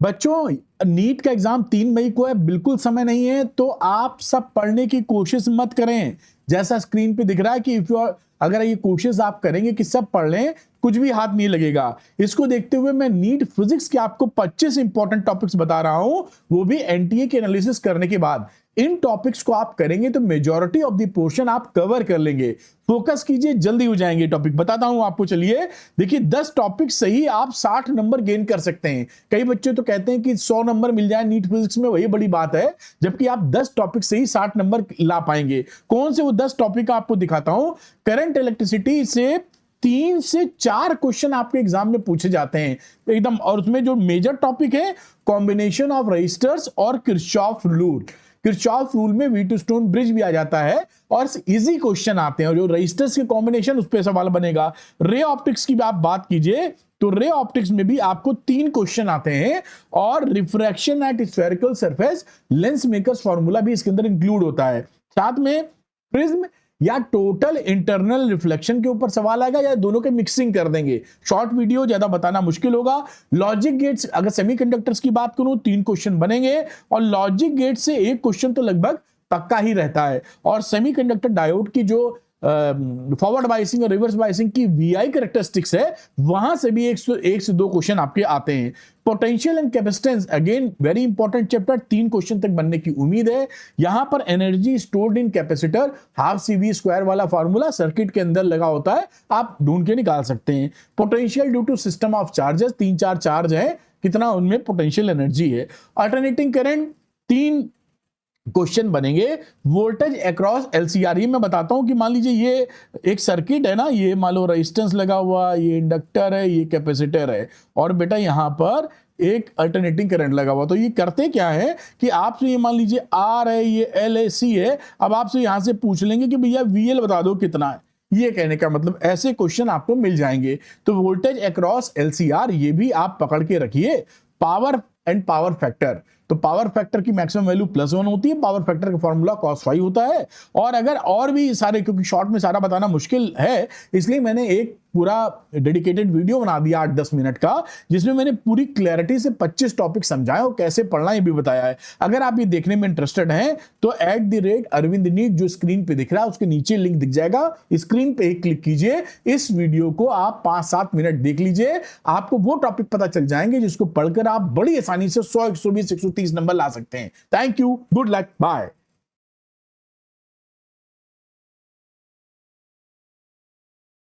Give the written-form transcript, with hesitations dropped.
बच्चों, नीट का एग्जाम 3 मई को है, बिल्कुल समय नहीं है, तो आप सब पढ़ने की कोशिश मत करें। जैसा स्क्रीन पे दिख रहा है कि अगर ये कोशिश आप करेंगे कि सब पढ़ लें, कुछ भी हाथ नहीं लगेगा। इसको देखते हुए मैं नीट फिजिक्स के आपको 25 इंपॉर्टेंट टॉपिक्स बता रहा हूं, वो भी एनटीए के एनालिसिस करने के बाद। इन टॉपिक्स को आप करेंगे तो मेजॉरिटी ऑफ द पोर्शन आप कवर कर लेंगे। फोकस कीजिए, जल्दी हो जाएंगे टॉपिक। बताता हूं आपको, चलिए देखिए, 10 टॉपिक सही आप 60 नंबर गेन कर सकते हैं। कई बच्चे तो कहते हैं कि 100 नंबर मिल जाए नीट फिजिक्स में, वही बड़ी बात है, जबकि आप 10 टॉपिक से ही 60 नंबर ला पाएंगे। कौन से वो 10 टॉपिक आपको दिखाता हूं। करंट इलेक्ट्रिसिटी से 3 से 4 क्वेश्चन आपके एग्जाम में पूछे जाते हैं एकदम, और उसमें जो मेजर टॉपिक है कॉम्बिनेशन ऑफ रजिस्टर्स और किरचॉफ रूल। किरचॉफ रूल में व्हीटस्टोन स्टोन ब्रिज भी आ जाता है, और इजी क्वेश्चन आते हैं, और जो रजिस्टर्स के कॉम्बिनेशन उस पर सवाल बनेगा। रे ऑप्टिक्स की आप बात कीजिए तो रे ऑप्टिक्स में भी आपको 3 क्वेश्चन आते हैं, और refraction at spherical surface lens makers formula भी इसके अंदर इंक्लूड होता है। साथ में प्रिज्म या टोटल इंटरनल रिफ्लेक्शन के ऊपर सवाल आएगा, या दोनों के मिक्सिंग कर देंगे। शॉर्ट वीडियो ज्यादा बताना मुश्किल होगा। लॉजिक गेट्स, अगर सेमीकंडक्टर्स की बात करूं 3 क्वेश्चन बनेंगे, और लॉजिक गेट से 1 क्वेश्चन तो लगभग पक्का ही रहता है। और सेमीकंडक्टर डायोड की जो फॉरवर्ड बायसिंग और रिवर्स बायसिंग की वीआई कैरेक्टरिस्टिक्स है, वहां से भी 1 से 2 क्वेश्चन आपके आते हैं। Potential and capacitance, again very important chapter, 3 question तक बनने की उम्मीद है। यहां पर energy stored in capacitor half CV square वाला फार्मूला सर्किट के अंदर लगा होता है, आप ढूंढ के निकाल सकते हैं। Potential due to system of charges, 3-4 charge है, कितना उनमें पोटेंशियल एनर्जी है। अल्टरनेटिंग करंट, 3 क्वेश्चन बनेंगे। वोल्टेज अक्रॉस LCR, ये मैं बताता हूं कि मान लीजिए ये एक सर्किट है ना, ये मान लो रेजिस्टेंस लगा हुआ, ये इंडक्टर है, ये कैपेसिटर है, और बेटा यहां पर एक अल्टरनेटिंग करंट लगा हुआ। तो ये करते क्या है कि आपसे ये मान लीजिए R है, ये L है, C है, अब आपसे यहां से पूछ लेंगे कि भैया VL बता दो कितना है। ये कहने का मतलब ऐसे क्वेश्चन आपको मिल जाएंगे। तो वोल्टेज अक्रॉस LCR ये भी आप पकड़ के रखिए। पावर एंड पावर फैक्टर, तो पावर फैक्टर की मैक्सिमम वैल्यू +1 होती है, पावर फैक्टर का फॉर्मूला cos फाई होता है। और अगर और भी सारे, क्योंकि शॉर्ट में सारा बताना मुश्किल है, इसलिए मैंने एक पूरा डेडिकेटेड वीडियो बना दिया 8-10 मिनट का, जिसमें मैंने पूरी क्लैरिटी से 25 टॉपिक समझाए और कैसे पढ़ना ये भी बताया है। अगर आप ये देखने में इंटरेस्टेड हैं तो @अरविंद नीट जो स्क्रीन पे दिख रहा है उसके नीचे लिंक दिख जाएगा, स्क्रीन पे ही क्लिक कीजिए। इस वीडियो को आप 5-7 मिनट देख लीजिए, आपको वो टॉपिक पता चल जाएंगे जिसको पढ़कर आप बड़ी आसानी से 100, 120, 130 नंबर ला सकते हैं। Thank you, good luck, bye.